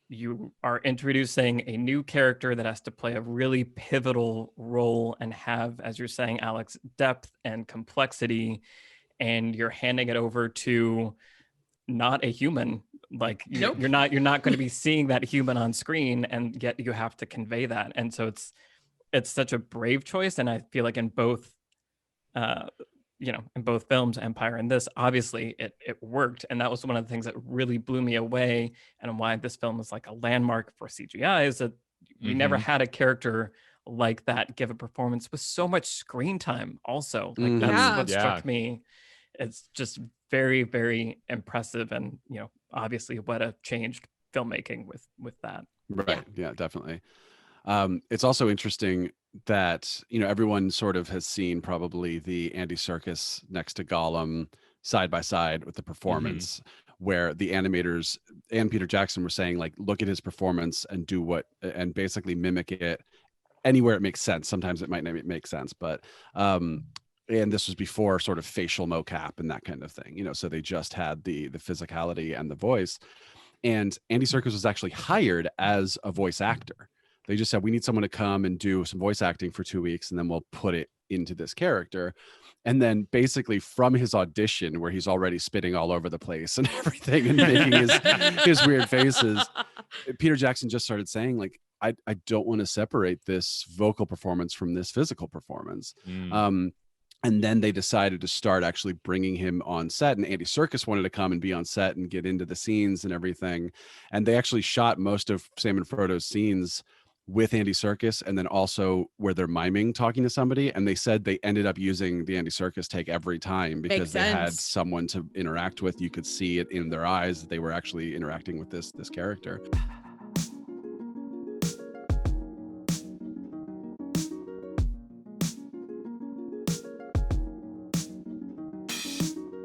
you are introducing a new character that has to play a really pivotal role and have, as you're saying, Alex, depth and complexity, and you're handing it over to not a human. Like Nope. you're not going to be seeing that human on screen, and yet you have to convey that. And so it's such a brave choice. And I feel like in both in both films, Empire and this, obviously it worked. And that was one of the things that really blew me away, and why this film is like a landmark for CGI, is that we never had a character like that give a performance with so much screen time also. Like that's Yeah. what struck me. It's just very, very impressive, and obviously what a changed filmmaking with that. Right. Yeah, definitely. It's also interesting that, everyone sort of has seen probably the Andy Serkis next to Gollum side by side with the performance, where the animators and Peter Jackson were saying, like, look at his performance and and basically mimic it anywhere it makes sense. Sometimes it might not make sense, but and this was before sort of facial mocap and that kind of thing, so they just had the physicality and the voice. And Andy Serkis was actually hired as a voice actor. They just said, we need someone to come and do some voice acting for 2 weeks, and then we'll put it into this character. And then basically from his audition, where he's already spitting all over the place and everything and making his weird faces, Peter Jackson just started saying, like, I don't want to separate this vocal performance from this physical performance. And then they decided to start actually bringing him on set, and Andy Serkis wanted to come and be on set and get into the scenes and everything. And they actually shot most of Sam and Frodo's scenes with Andy Serkis, and then also where they're miming talking to somebody. And they said they ended up using the Andy Serkis take every time because they had someone to interact with. You could see it in their eyes that they were actually interacting with this character.